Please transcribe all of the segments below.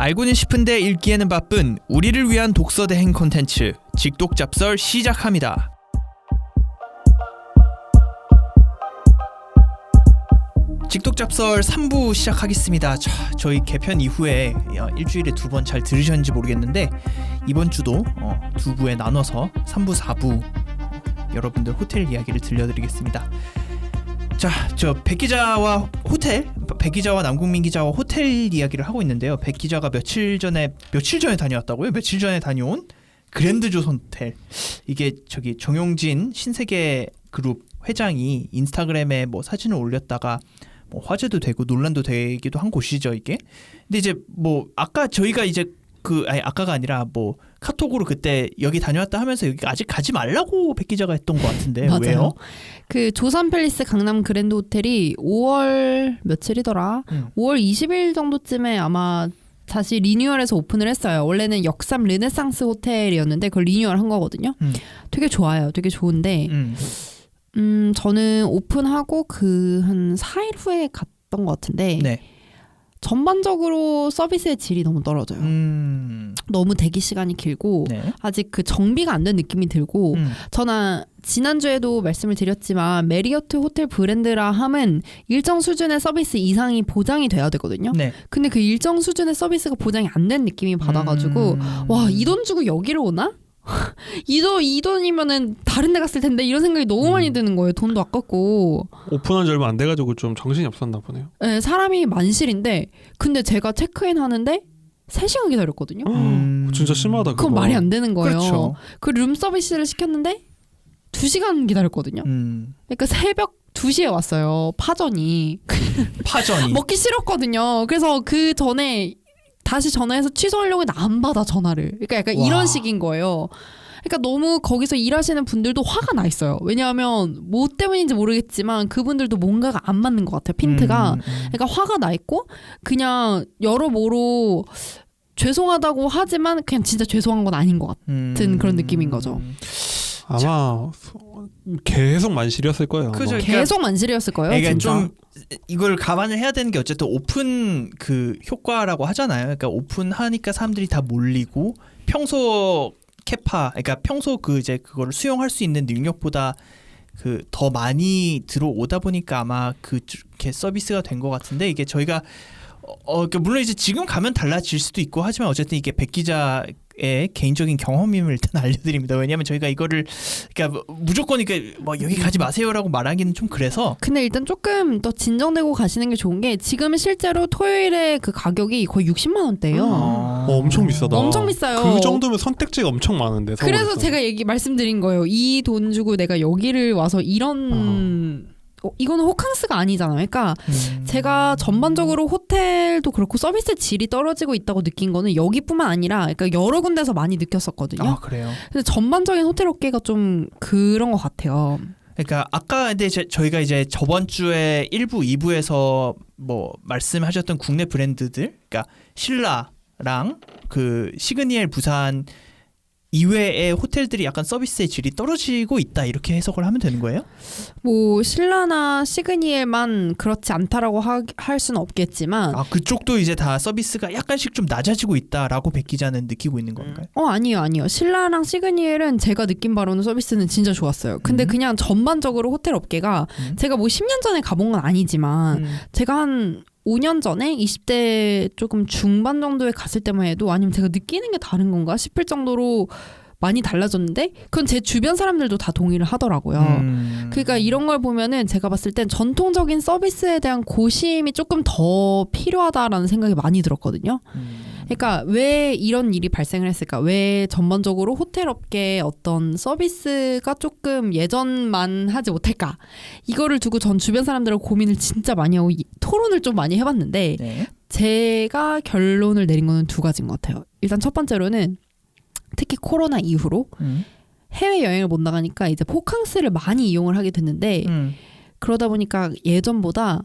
알고는 싶은데 읽기에는 바쁜 우리를 위한 독서 대행 콘텐츠 직독잡설 시작합니다. 직독잡설 3부 시작하겠습니다. 저희 개편 이후에 일주일에 2번 잘 들으셨는지 모르겠는데 이번 주도 2부에 나눠서 3부, 4부 여러분들 호텔 이야기를 들려드리겠습니다. 자, 저 백 기자와 남궁민 기자와 호텔 이야기를 하고 있는데요. 백 기자가 며칠 전에 다녀왔다고요? 며칠 전에 다녀온 그랜드 조선 호텔. 이게 저기 정용진 신세계 그룹 회장이 인스타그램에 뭐 사진을 올렸다가 뭐 화제도 되고 논란도 되기도 한 곳이죠, 이게. 근데 이제 뭐 아까 저희가 이제 아까가 아니라 뭐 카톡으로 그때 여기 다녀왔다 하면서 여기 아직 가지 말라고 백 기자가 했던 것 같은데. 맞아요. 왜요? 그 조선 팰리스 강남 그랜드 호텔이 5월 며칠이더라? 5월 20일 정도쯤에 아마 다시 리뉴얼해서 오픈을 했어요. 원래는 역삼 르네상스 호텔이었는데 그걸 리뉴얼한 거거든요. 되게 좋아요. 되게 좋은데 저는 오픈하고 그 한 4일 후에 갔던 것 같은데 네. 전반적으로 서비스의 질이 너무 떨어져요. 너무 대기 시간이 길고 네. 아직 그 정비가 안 된 느낌이 들고 저는 지난주에도 말씀을 드렸지만 메리어트 호텔 브랜드라 함은 일정 수준의 서비스 이상이 보장이 돼야 되거든요. 네. 근데 그 일정 수준의 서비스가 보장이 안 된 느낌이 받아가지고 와, 이 돈 주고 여기를 오나? 이 돈이면은 다른 데 갔을 텐데 이런 생각이 너무 많이 드는 거예요. 돈도 아깝고. 오픈한 지 얼마 안 돼가지고 좀 정신이 없었나 보네요. 네, 사람이 만실인데 근데 제가 체크인 하는데 3시간 기다렸거든요. 진짜 심하다. 그건 말이 안 되는 거예요. 그렇죠. 그 룸 서비스를 시켰는데 2시간 기다렸거든요. 그러니까 새벽 2시에 왔어요. 파전이. 먹기 싫었거든요. 그래서 그 전에 다시 전화해서 취소하려고 했는데 안 받아 전화를. 그러니까 약간 이런 식인 거예요. 그러니까 너무 거기서 일하시는 분들도 화가 나 있어요. 왜냐하면 뭐 때문인지 모르겠지만 그분들도 뭔가가 안 맞는 것 같아요. 핀트가. 그러니까 화가 나 있고 그냥 여러모로 죄송하다고 하지만 그냥 진짜 죄송한 건 아닌 것 같은 그런 느낌인 거죠. 아마 계속 만실이었을 거예요. 그죠. 계속 만실이었을 거예요. 그러니까 진짜. 좀 이걸 감안을 해야 되는 게 어쨌든 오픈 그 효과라고 하잖아요. 그러니까 오픈하니까 사람들이 다 몰리고 평소 캐파, 그러니까 평소 그 이제 그거를 수용할 수 있는 능력보다 그 더 많이 들어오다 보니까 아마 그렇게 서비스가 된 것 같은데 이게 저희가 그러니까 물론 이제 지금 가면 달라질 수도 있고 하지만 어쨌든 이게 백 기자의 개인적인 경험임을 일단 알려드립니다. 왜냐하면 저희가 이거를 그러니까 무조건 이렇게 뭐 여기 가지 마세요라고 말하기는 좀 그래서. 근데 일단 조금 더 진정되고 가시는 게 좋은 게 지금 실제로 토요일에 그 가격이 거의 60만 원대예요. 엄청 비싸다. 엄청 비싸요. 그 정도면 선택지가 엄청 많은데. 서울에서. 그래서 제가 말씀드린 거예요. 이 돈 주고 내가 여기를 와서 이런 이거는 호캉스가 아니잖아요. 그러니까 제가 전반적으로 호텔도 그렇고 서비스 질이 떨어지고 있다고 느낀 거는 여기뿐만 아니라 그러니까 여러 군데서 많이 느꼈었거든요. 아, 그래요? 근데 전반적인 호텔 업계가 좀 그런 것 같아요. 그러니까 아까 근데 저희가 이제 저번 주에 1부, 2부에서 뭐 말씀하셨던 국내 브랜드들, 그러니까 신라랑 그 시그니엘 부산 이외의 호텔들이 약간 서비스의 질이 떨어지고 있다 이렇게 해석을 하면 되는 거예요? 뭐 신라나 시그니엘만 그렇지 않다라고 할 수는 없겠지만 그쪽도 이제 다 서비스가 약간씩 좀 낮아지고 있다라고 백 기자는 느끼고 있는 건가요? 아니요. 신라랑 시그니엘은 제가 느낀 바로는 서비스는 진짜 좋았어요. 근데 그냥 전반적으로 호텔 업계가 제가 뭐 10년 전에 가본 건 아니지만 제가 한 5년 전에 20대 조금 중반 정도에 갔을 때만 해도 아니면 제가 느끼는 게 다른 건가 싶을 정도로 많이 달라졌는데 그건 제 주변 사람들도 다 동의를 하더라고요. 그러니까 이런 걸 보면은 제가 봤을 땐 전통적인 서비스에 대한 고심이 조금 더 필요하다라는 생각이 많이 들었거든요. 그러니까 왜 이런 일이 발생을 했을까? 왜 전반적으로 호텔 업계의 어떤 서비스가 조금 예전만 하지 못할까? 이거를 두고 전 주변 사람들하고 고민을 진짜 많이 하고 토론을 좀 많이 해봤는데 네. 제가 결론을 내린 거는 2가지인 것 같아요. 일단 첫 번째로는 특히 코로나 이후로 해외여행을 못 나가니까 이제 호캉스를 많이 이용을 하게 됐는데 그러다 보니까 예전보다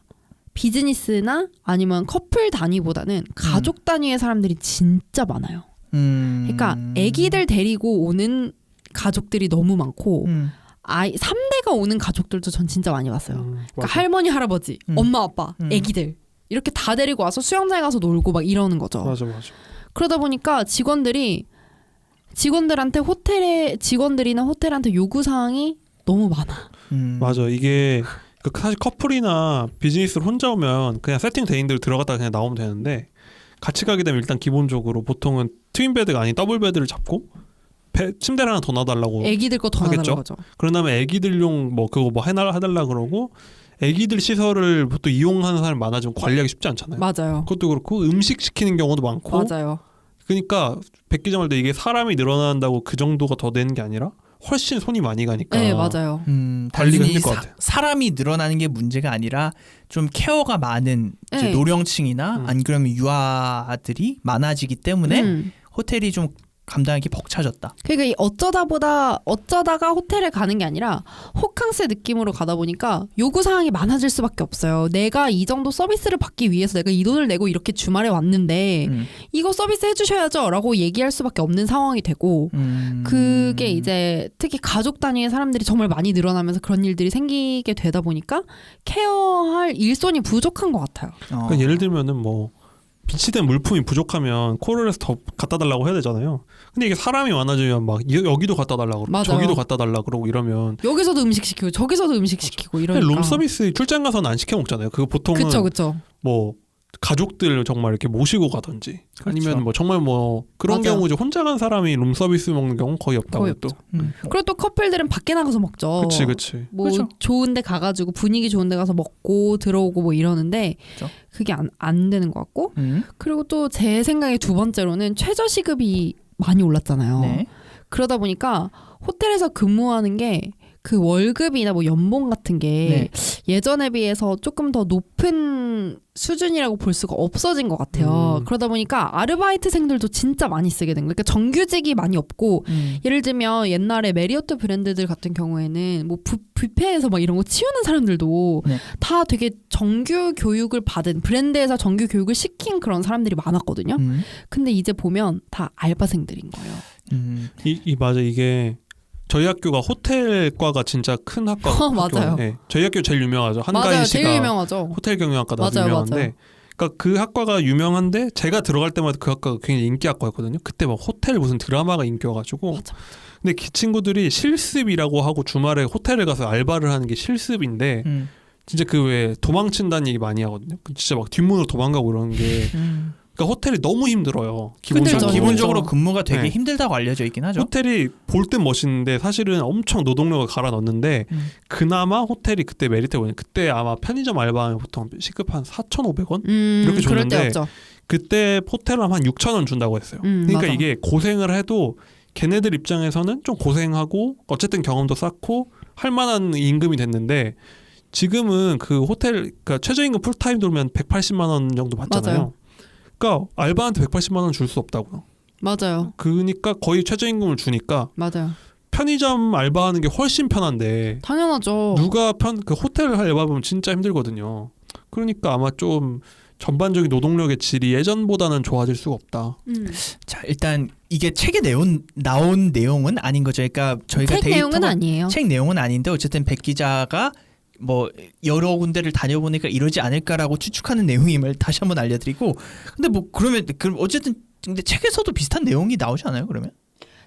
비즈니스나 아니면 커플 단위보다는 가족 단위의 사람들이 진짜 많아요. 그러니까 아기들 데리고 오는 가족들이 너무 많고 3대가 오는 가족들도 전 진짜 많이 봤어요. 그러니까 할머니, 할아버지, 엄마, 아빠, 아기들 이렇게 다 데리고 와서 수영장에 가서 놀고 막 이러는 거죠. 맞아. 그러다 보니까 직원들한테 직원들이나 호텔한테 요구 사항이 너무 많아. 맞아. 이게 사실 커플이나 비즈니스를 혼자 오면 그냥 세팅돼 있는 대로 들어갔다가 그냥 나오면 되는데 같이 가게 되면 일단 기본적으로 보통은 트윈 베드가 아닌 더블 베드를 잡고 침대를 하나 더 놔달라고 애기들 거 더 하겠죠. 놔달라고 하죠. 그런 다음에 애기들용 뭐 그거 뭐 해달라 그러고 애기들 시설을 보통 이용하는 사람이 많아지면 관리하기 쉽지 않잖아요. 맞아요. 그것도 그렇고 음식 시키는 경우도 많고. 맞아요. 그러니까 백 기자 말도 이게 사람이 늘어난다고 그 정도가 더 되는 게 아니라 훨씬 손이 많이 가니까. 네, 맞아요. 관리가 단순히 힘들 것 같아요. 사람이 늘어나는 게 문제가 아니라 좀 케어가 많은 이제 네. 노령층이나 안 그러면 유아들이 많아지기 때문에 호텔이 좀 감당하기 벅차졌다. 그러니까 이 어쩌다가 호텔에 가는 게 아니라 호캉스 느낌으로 가다 보니까 요구 사항이 많아질 수밖에 없어요. 내가 이 정도 서비스를 받기 위해서 내가 이 돈을 내고 이렇게 주말에 왔는데 이거 서비스 해주셔야죠라고 얘기할 수밖에 없는 상황이 되고 그게 이제 특히 가족 단위의 사람들이 정말 많이 늘어나면서 그런 일들이 생기게 되다 보니까 케어할 일손이 부족한 것 같아요. 그러니까 예를 들면은 뭐 비치된 물품이 부족하면 콜을 해서 더 갖다 달라고 해야 되잖아요. 근데 이게 사람이 많아지면 막 여기도 갖다 달라고 그러고 저기도 갖다 달라고 그러고 이러면 여기서도 음식 시키고 저기서도 음식 시키고 이러니까 룸 서비스 출장 가서는 안 시켜 먹잖아요. 그거 보통은 그쵸. 뭐 가족들 정말 이렇게 모시고 가든지 아니면 그렇죠. 뭐 정말 뭐 그런 맞아요. 경우죠. 혼자 간 사람이 룸 서비스 먹는 경우는 거의 없다고 거의 또. 그리고 또 커플들은 밖에 나가서 먹죠. 그치. 뭐 그렇죠. 좋은데 가가지고 분위기 좋은데 가서 먹고 들어오고 뭐 이러는데 그렇죠. 그게 안 되는 것 같고 그리고 또 제 생각에 두 번째로는 최저 시급이 많이 올랐잖아요. 네. 그러다 보니까 호텔에서 근무하는 게 그 월급이나 뭐 연봉 같은 게 예전에 비해서 조금 더 높은 수준이라고 볼 수가 없어진 것 같아요. 그러다 보니까 아르바이트생들도 진짜 많이 쓰게 된 거예요. 그러니까 정규직이 많이 없고 예를 들면 옛날에 메리어트 브랜드들 같은 경우에는 뭐 뷔페에서 막 이런 거 치우는 사람들도 다 되게 정규 교육을 받은 브랜드에서 정규 교육을 시킨 그런 사람들이 많았거든요. 근데 이제 보면 다 알바생들인 거예요. 맞아. 이게 저희 학교가 호텔과가 진짜 큰 학과. 맞아요. 네. 저희 학교 제일 유명하죠. 맞아요. 한가인 씨가 제일 유명하죠. 호텔 경영학과다 맞아요, 유명한데, 맞아요. 그러니까 그 학과가 유명한데 제가 들어갈 때마다 그 학과가 굉장히 인기 학과였거든요. 그때 막 호텔 무슨 드라마가 인기여가지고. 맞아. 근데 그 친구들이 실습이라고 하고 주말에 호텔에 가서 알바를 하는 게 실습인데 진짜 그 왜 도망친다는 얘기 많이 하거든요. 진짜 막 뒷문으로 도망가고 이러는 게. 그러니까 호텔이 너무 힘들어요. 기본적으로 근무가 되게 네. 힘들다고 알려져 있긴 하죠. 호텔이 볼 땐 멋있는데 사실은 엄청 노동력을 갈아 넣는데 그나마 호텔이 그때 메리트 뭐냐 그때 아마 편의점 알바하면 보통 시급 한 4,500원 이렇게 그럴 때 줬는데 없죠. 그때 호텔은 한 6,000원 준다고 했어요. 그러니까 맞아. 이게 고생을 해도 걔네들 입장에서는 좀 고생하고 어쨌든 경험도 쌓고 할 만한 임금이 됐는데 지금은 그 호텔 그러니까 최저임금 풀타임 돌면 180만 원 정도 받잖아요. 맞아요. 그러니까 알바한테 180만 원 줄 수 없다고요. 맞아요. 그러니까 거의 최저임금을 주니까 맞아요. 편의점 알바하는 게 훨씬 편한데 당연하죠. 누가 그 호텔 알바 보면 진짜 힘들거든요. 그러니까 아마 좀 전반적인 노동력의 질이 예전보다는 좋아질 수가 없다. 자, 일단 이게 책에 나온 내용은 아닌 거죠. 그러니까 저희가 책 내용은 아니에요. 책 내용은 아닌데 어쨌든 백 기자가 뭐 여러 군데를 다녀보니까 이러지 않을까라고 추측하는 내용임을 다시 한번 알려드리고 근데 뭐 그럼 어쨌든 근데 책에서도 비슷한 내용이 나오지 않아요? 그러면?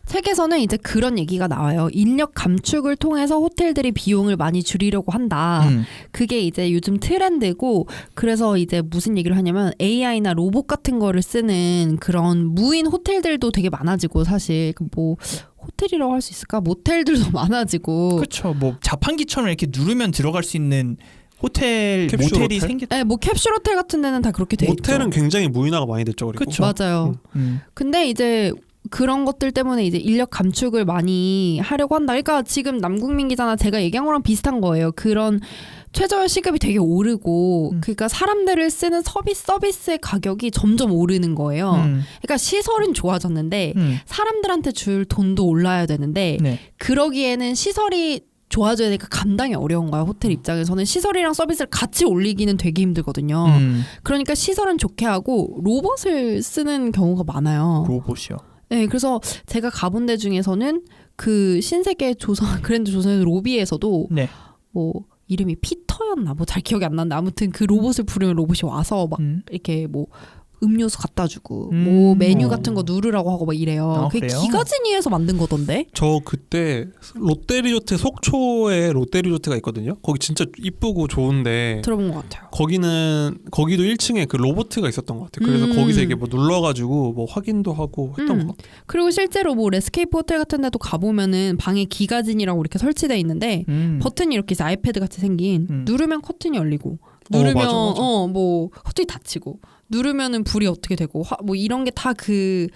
책에서는 이제 그런 얘기가 나와요. 인력 감축을 통해서 호텔들이 비용을 많이 줄이려고 한다. 그게 이제 요즘 트렌드고 그래서 이제 무슨 얘기를 하냐면 AI나 로봇 같은 거를 쓰는 그런 무인 호텔들도 되게 많아지고 사실 뭐 호텔이라고 할 수 있을까? 모텔들도 많아지고 그렇죠. 뭐 자판기처럼 이렇게 누르면 들어갈 수 있는 모텔이 호텔? 생겼. 네, 뭐 캡슐 호텔 같은 데는 다 그렇게 돼 있죠. 모텔은 굉장히 무인화가 많이 됐죠. 그리고. 그쵸. 맞아요. 근데 이제 그런 것들 때문에 이제 인력 감축을 많이 하려고 한다. 그러니까 지금 남국민 기자나 제가 얘기한 거랑 비슷한 거예요. 그런 최저 시급이 되게 오르고 그러니까 사람들을 쓰는 서비스의 가격이 점점 오르는 거예요. 그러니까 시설은 좋아졌는데 사람들한테 줄 돈도 올라야 되는데 그러기에는 시설이 좋아져야 되니까 감당이 어려운 거야. 호텔 입장에서는 시설이랑 서비스를 같이 올리기는 되게 힘들거든요. 그러니까 시설은 좋게 하고 로봇을 쓰는 경우가 많아요. 로봇이요. 네, 그래서 제가 가본 데 중에서는 그 신세계 그랜드 조선의 로비에서도 뭐 이름이 피터였나 뭐 잘 기억이 안 나는데 아무튼 그 로봇을 부르면 로봇이 와서 막 이렇게 뭐 음료수 갖다 주고 뭐 메뉴 같은 거 누르라고 하고 막 이래요. 그게 그래요? 기가진이에서 만든 거던데. 저 그때 롯데리조트 속초에 롯데리조트가 있거든요. 거기 진짜 이쁘고 좋은데 들어본 것 같아요. 거기도 1층에 그 로보트가 있었던 것 같아요. 그래서 거기서 이게 뭐 눌러가지고 뭐 확인도 하고 했던 것 같아요. 그리고 실제로 뭐 레스케이프 호텔 같은 데도 가보면은 방에 기가진이라고 이렇게 설치돼 있는데 버튼이 이렇게 이제 아이패드 같이 생긴 누르면 커튼이 열리고 누르면 맞아, 맞아. 뭐 커튼이 닫히고 누르면은 불이 어떻게 되고 뭐 이런 게 다 그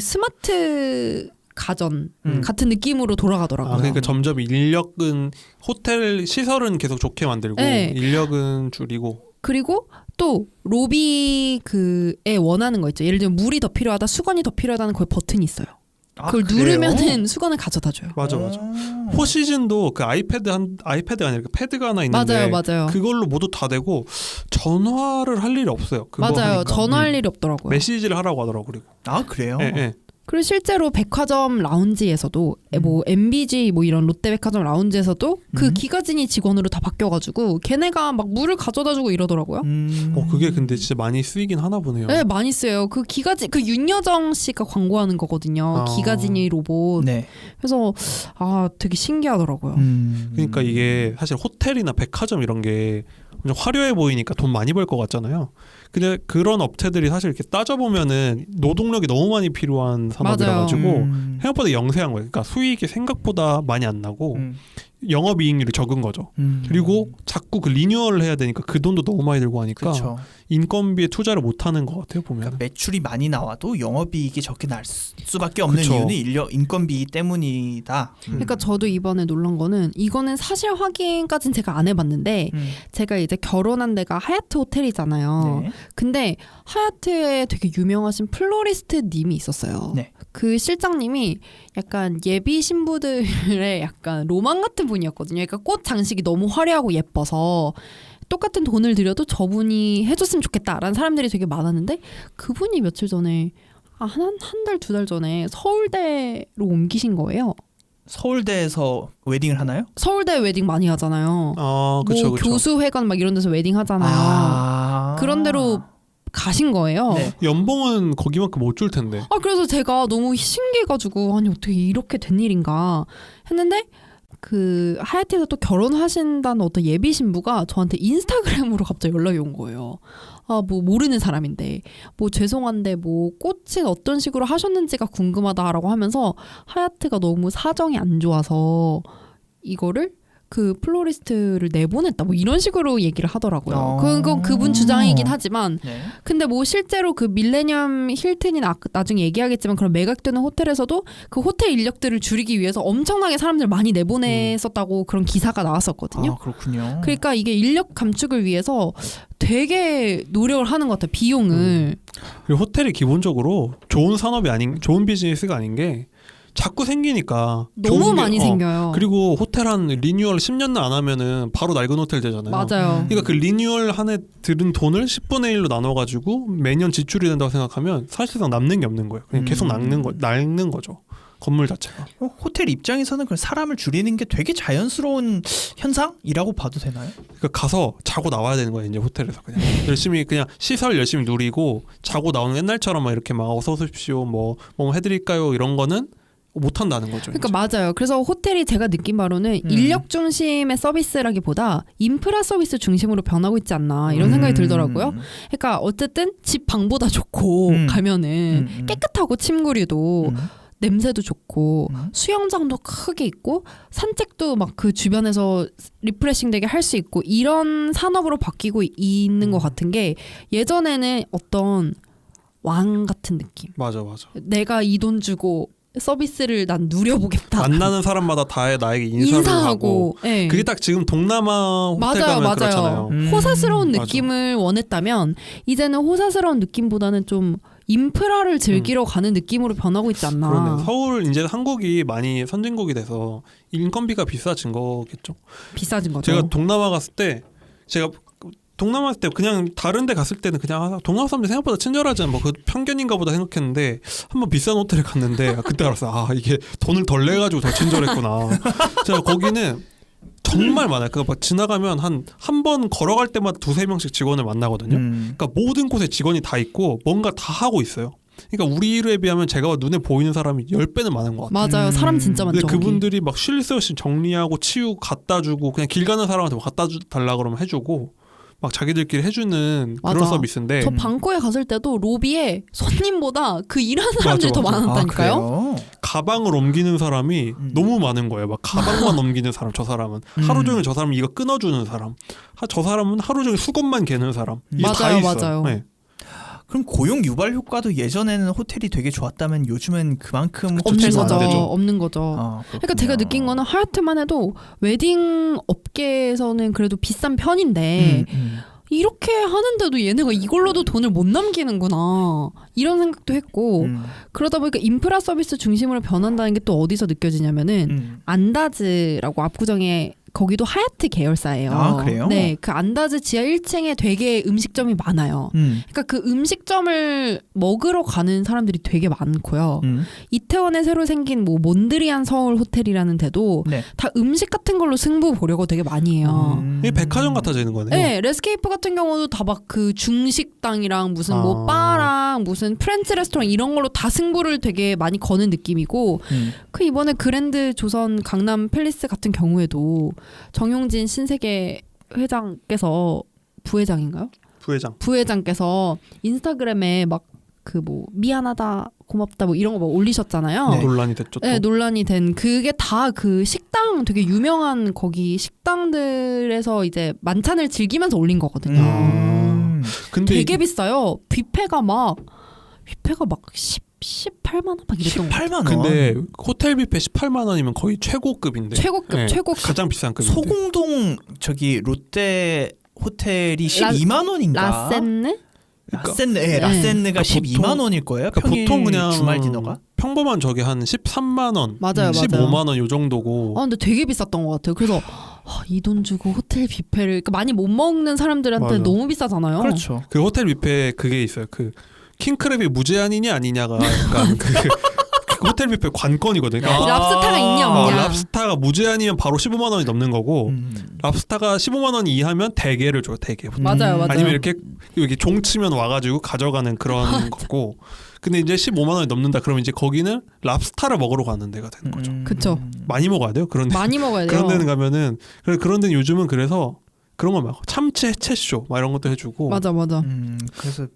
스마트 가전 같은 느낌으로 돌아가더라고요. 그러니까 점점 인력은 호텔 시설은 계속 좋게 만들고 네. 인력은 줄이고. 그리고 또 로비 그에 원하는 거 있죠. 예를 들면 물이 더 필요하다, 수건이 더 필요하다는 거에 버튼이 있어요. 그걸 그래요? 누르면은 수건을 가져다 줘요. 맞아. 포시즌도 그 아이패드가 아니라 그 패드가 하나 있는데 맞아요. 그걸로 모두 다 되고 전화를 할 일이 없어요. 그거 맞아요. 하니까. 전화할 일이 없더라고요. 메시지를 하라고 하더라고. 그리고. 그래요? 예. 그리고 실제로 백화점 라운지에서도 뭐 MBG 뭐 이런 롯데백화점 라운지에서도 그 기가진이 직원으로 다 바뀌어가지고 걔네가 막 물을 가져다주고 이러더라고요. 그게 근데 진짜 많이 쓰이긴 하나 보네요. 네, 많이 쓰여요. 그 기가진 그 윤여정 씨가 광고하는 거거든요. 기가진이 로봇. 네. 그래서 되게 신기하더라고요. 그러니까 이게 사실 호텔이나 백화점 이런 게 좀 화려해 보이니까 돈 많이 벌 것 같잖아요. 근데 그런 업체들이 사실 이렇게 따져보면은 노동력이 너무 많이 필요한 산업이라 가지고 생각보다 영세한 거예요. 그러니까 수익이 생각보다 많이 안 나고 영업이익률이 적은 거죠. 그리고 자꾸 그 리뉴얼을 해야 되니까 그 돈도 너무 많이 들고 하니까 그쵸. 인건비에 투자를 못 하는 것 같아요. 보면. 그러니까 매출이 많이 나와도 영업이익이 적게 날 수밖에 없는 그쵸. 이유는 인건비 때문이다. 그러니까 저도 이번에 놀란 거는 이거는 사실 확인까지는 제가 안 해봤는데 제가 이제 결혼한 데가 하얏트 호텔이잖아요. 네. 근데 하얏트에 되게 유명하신 플로리스트 님이 있었어요. 네. 그 실장님이 약간 예비 신부들의 약간 로망 같은 분이었거든요. 그러니까 꽃 장식이 너무 화려하고 예뻐서 똑같은 돈을 들여도 저분이 해줬으면 좋겠다라는 사람들이 되게 많았는데 그분이 며칠 전에 한 달, 두 달 전에 서울대로 옮기신 거예요. 서울대에서 웨딩을 하나요? 서울대 웨딩 많이 하잖아요. 그쵸, 뭐 그쵸. 교수회관 막 이런 데서 웨딩 하잖아요. 그런 데로 가신 거예요. 네. 연봉은 거기만큼 못 줄 텐데. 그래서 제가 너무 신기해가지고 아니 어떻게 이렇게 된 일인가 했는데 그 하얏트에서 또 결혼하신다는 어떤 예비 신부가 저한테 인스타그램으로 갑자기 연락이 온 거예요. 뭐 모르는 사람인데 뭐 죄송한데 뭐 꽃은 어떤 식으로 하셨는지가 궁금하다라고 하면서 하얏트가 너무 사정이 안 좋아서 이거를 그 플로리스트를 내보냈다 뭐 이런 식으로 얘기를 하더라고요. 그건 그분 주장이긴 하지만 네. 근데 뭐 실제로 그 밀레니엄 힐튼이나 나중에 얘기하겠지만 그런 매각되는 호텔에서도 그 호텔 인력들을 줄이기 위해서 엄청나게 사람들 많이 내보냈었다고 그런 기사가 나왔었거든요. 그렇군요. 그러니까 이게 인력 감축을 위해서 되게 노력을 하는 것 같아요. 비용을. 그리고 호텔이 기본적으로 좋은 산업이 좋은 비즈니스가 아닌 게 자꾸 생기니까 너무 좋은 게- 많이 생겨요. 그리고 호텔 한 리뉴얼 10년도 안 하면은 바로 낡은 호텔 되잖아요. 맞아요. 그러니까 그 리뉴얼 한 해 들은 돈을 10분의 1로 나눠가지고 매년 지출이 된다고 생각하면 사실상 남는 게 없는 거예요. 그냥 계속 낡는 거죠. 건물 자체가. 호텔 입장에서는 그 사람을 줄이는 게 되게 자연스러운 현상이라고 봐도 되나요? 그러니까 가서 자고 나와야 되는 거예요. 이제 호텔에서 그냥 열심히 그냥 시설 열심히 누리고 자고 나오는 옛날처럼 막 이렇게 막 어서 오십시오 뭐 해드릴까요 이런 거는 못 한다는 거죠. 그러니까 이제. 맞아요. 그래서 호텔이 제가 느낀 바로는 인력 중심의 서비스라기보다 인프라 서비스 중심으로 변하고 있지 않나 이런 생각이 들더라고요. 그러니까 어쨌든 집 방보다 좋고 가면은 깨끗하고 침구류도 냄새도 좋고 수영장도 크게 있고 산책도 막 그 주변에서 리프레싱 되게 할 수 있고 이런 산업으로 바뀌고 있는 것 같은 게 예전에는 어떤 왕 같은 느낌. 맞아. 내가 이 돈 주고 서비스를 난 누려보겠다. 만나는 사람마다 다 나에게 인사를 하고 네. 그게 딱 지금 동남아 호텔 가면 그렇잖아요. 호사스러운 맞아. 느낌을 원했다면 이제는 호사스러운 느낌보다는 좀 인프라를 즐기러 가는 느낌으로 변하고 있지 않나. 그러네. 서울 이제 한국이 많이 선진국이 돼서 인건비가 비싸진 거겠죠. 비싸진 거죠. 제가 동남아 갔을 때 동남아 갔을 때 그냥 다른 데 갔을 때는 그냥 동남아 사람들이 생각보다 친절하지 않아 그 편견인가 보다 생각했는데 한번 비싼 호텔에 갔는데 그때 알았어. 이게 돈을 덜 내가지고 더 친절했구나. 제가 거기는 정말 많아요. 그거 막 지나가면 한 번 걸어갈 때마다 2-3명씩 직원을 만나거든요. 그러니까 모든 곳에 직원이 다 있고 뭔가 다 하고 있어요. 그러니까 우리에 비하면 제가 눈에 보이는 사람이 10배는 많은 것 같아요. 맞아요. 사람 진짜 많죠. 근데 그분들이 막 쉴 새 없이 정리하고 치우고 갖다 주고 그냥 길 가는 사람한테 뭐 갖다 달라 그러면 해주고 막 자기들끼리 해주는 맞아. 그런 서비스인데 저 방콕에 갔을 때도 로비에 손님보다 그 일하는 사람들이 맞아, 더 맞아. 많았다니까요. 그래요? 가방을 옮기는 사람이 너무 많은 거예요. 막 가방만 옮기는 사람, 저 사람은 하루 종일 저 사람 이거 끊어주는 사람, 저 사람은 하루 종일 수건만 개는 사람. 이게 다 맞아요, 있어요. 맞아요. 네. 그럼 고용 유발 효과도 예전에는 호텔이 되게 좋았다면 요즘은 그만큼 없는 좋지가 거죠. 않아요. 없는 거죠. 그러니까 제가 느낀 거는 하얏트만 해도 웨딩 업계에서는 그래도 비싼 편인데 이렇게 하는데도 얘네가 이걸로도 돈을 못 남기는구나 이런 생각도 했고 그러다 보니까 인프라 서비스 중심으로 변한다는 게 또 어디서 느껴지냐면은 안다즈라고 압구정에 거기도 하얏트 계열사예요. 아, 그래요? 네, 그 안다즈 지하 1층에 되게 음식점이 많아요. 그러니까 그 음식점을 먹으러 가는 사람들이 되게 많고요. 이태원에 새로 생긴 뭐 몬드리안 서울 호텔이라는 데도 네. 다 음식 같은 걸로 승부 보려고 되게 많이 해요. 이게 백화점 같아지는 거네요. 네, 레스케이프 같은 경우도 다 막 그 중식당이랑 무슨 뭐 바랑 무슨 프렌치 레스토랑 이런 걸로 다 승부를 되게 많이 거는 느낌이고 그 이번에 그랜드 조선 강남 팰리스 같은 경우에도 정용진 신세계 회장께서 부회장인가요? 부회장께서 인스타그램에 막 그 뭐 미안하다 고맙다 뭐 이런 거 막 올리셨잖아요. 네. 논란이 됐죠. 또. 네, 논란이 된 그게 다 그 식당 되게 유명한 거기 식당들에서 이제 만찬을 즐기면서 올린 거거든요. 근데 되게 비싸요. 뷔페가 막 18만 원 막 이랬던 거. 18만 원. 근데 호텔 뷔페 18만 원이면 거의 최고급인데. 최고급 네, 최고급. 가장 비싼 급인데. 소공동 저기 롯데 호텔이 12만 원인가? 라센느? 라센느, 네. 라센느가 그러니까 12만 원일 거예요. 그러니까 평일 보통 그냥 주말 디너가? 평범한 저게 한 13만 원, 맞아요, 15만 원 요 정도고. 근데 되게 비쌌던 것 같아요. 그래서 이 돈 주고 호텔 뷔페를 그러니까 많이 못 먹는 사람들한테 맞아. 너무 비싸잖아요. 그렇죠. 그 호텔 뷔페 그게 있어요. 그 킹크랩이 무제한이냐 아니냐가 약간 그 호텔 뷔페 관건이거든요. 이 랍스타가 있냐 없냐. 랍스타가 무제한이면 바로 15만 원이 넘는 거고 랍스타가 15만 원 이하면 대게를 줘요. 대게. 맞아요. 아니면 이렇게 종 치면 와가지고 가져가는 그런 거고. 근데 이제 15만 원이 넘는다. 그러면 이제 거기는 랍스타를 먹으러 가는 데가 되는 거죠. 그쵸. 많이 먹어야 돼요. 그런 데. 많이 먹어야 돼요. 그런 데는 가면은 그런 데는 요즘은 그래서 그런 거 막 참치 해체쇼 막 이런 것도 해주고. 맞아. 그래서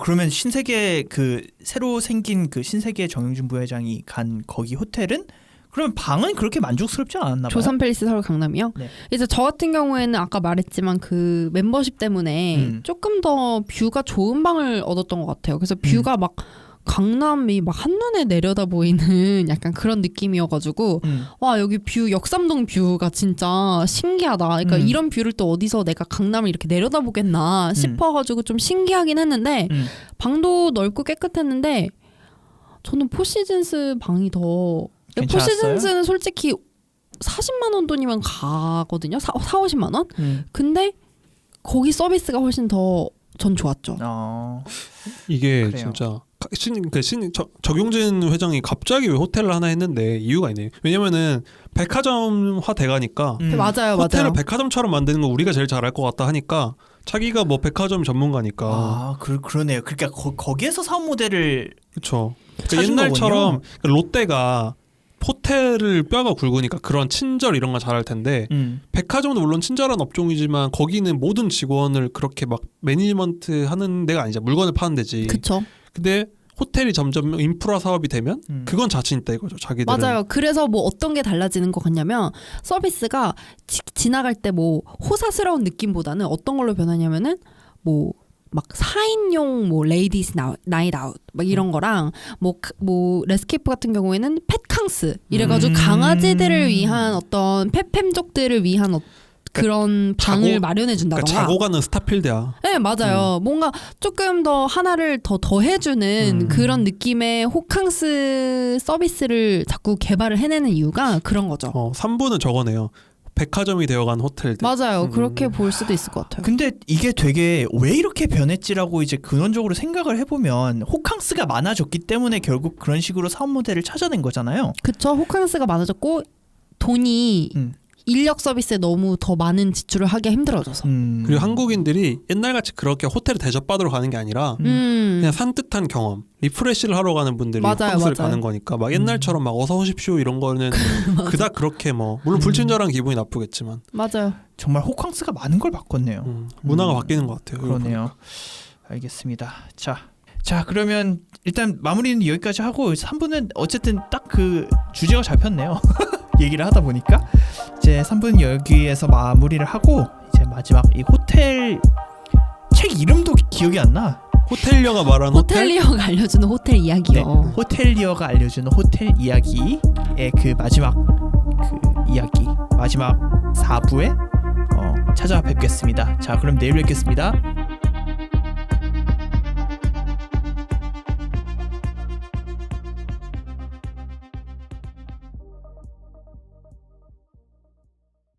그러면 신세계 그 새로 생긴 그 신세계 정영준 부회장이 간 거기 호텔은 그러면 방은 그렇게 만족스럽지 않았나 봐요. 조선 팰리스 서울 강남이요? 네. 이제 저 같은 경우에는 아까 말했지만 그 멤버십 때문에 조금 더 뷰가 좋은 방을 얻었던 것 같아요. 그래서 뷰가 막 강남이 막 한눈에 내려다 보이는 약간 그런 느낌이어가지고 와 여기 뷰 역삼동 뷰가 진짜 신기하다. 그러니까 이런 뷰를 또 어디서 내가 강남을 이렇게 내려다 보겠나 싶어가지고 좀 신기하긴 했는데 방도 넓고 깨끗했는데 저는 포시즌스 방이 더 괜찮았어요? 포시즌스는 솔직히 40만 원 돈이면 가거든요. 40-50만 원? 근데 거기 서비스가 훨씬 더 전 좋았죠. 이게 그래요. 진짜 적용진 회장이 갑자기 왜 호텔을 하나 했는데 이유가 있네요. 왜냐면은 백화점화 돼가니까 맞아요. 호텔을 백화점처럼 만드는 거 우리가 제일 잘할 것 같다 하니까 자기가 뭐 백화점 전문가니까. 그러네요. 그러니까 거기에서 사업 모델을 그렇죠. 찾은 옛날처럼 롯데가 호텔을 뼈가 굵으니까 그런 친절 이런 거 잘할 텐데 백화점도 물론 친절한 업종이지만 거기는 모든 직원을 그렇게 막 매니지먼트 하는 데가 아니죠. 물건을 파는 데지. 그쵸. 근데 호텔이 점점 인프라 사업이 되면 그건 자신 있다 이거죠. 자기들은. 맞아요. 그래서 뭐 어떤 게 달라지는 것 같냐면 서비스가 지나갈 때 뭐 호사스러운 느낌보다는 어떤 걸로 변하냐면은 뭐 막 4인용 뭐 레이디스 나잇 아웃 막 이런 거랑 뭐 레스케이프 같은 경우에는 펫캉스 이래가지고 강아지들을 위한 어떤 펫팸족들을 위한 그런 방을 마련해 준다던가. 그러니까 자고 가는 스타필드야. 네, 맞아요. 뭔가 조금 더 하나를 더 더해주는 그런 느낌의 호캉스 서비스를 자꾸 개발을 해내는 이유가 그런 거죠. 3부는 저거네요. 백화점이 되어간 호텔들. 맞아요. 그렇게 볼 수도 있을 것 같아요. 근데 이게 되게 왜 이렇게 변했지라고 이제 근원적으로 생각을 해보면 호캉스가 많아졌기 때문에 결국 그런 식으로 사업 모델을 찾아낸 거잖아요. 그쵸. 호캉스가 많아졌고 돈이 인력 서비스에 너무 더 많은 지출을 하기가 힘들어져서. 그리고 한국인들이 옛날같이 그렇게 호텔을 대접받으러 가는 게 아니라 그냥 산뜻한 경험, 리프레시를 하러 가는 분들이 맞아요, 호캉스를 맞아요. 가는 거니까 막 옛날처럼 막 어서 오십시오 이런 거는 그닥 그렇게 뭐 물론 불친절한 기분이 나쁘겠지만 맞아요. 정말 호캉스가 많은 걸 바꿨네요. 문화가 바뀌는 것 같아요. 그러네요. 알겠습니다. 자 그러면 일단 마무리는 여기까지 하고 3부는 어쨌든 딱 그 주제가 잡혔네요. 얘기를 하다 보니까 이제 3부는 여기에서 마무리를 하고 이제 마지막 이 호텔 책 이름도 기억이 안 나. 호텔리어가 말하는 호텔? 호텔리어가 알려주는 호텔 이야기요. 네, 호텔리어가 알려주는 호텔 이야기의 그 마지막 그 이야기 마지막 4부에 찾아뵙겠습니다. 자 그럼 내일 뵙겠습니다.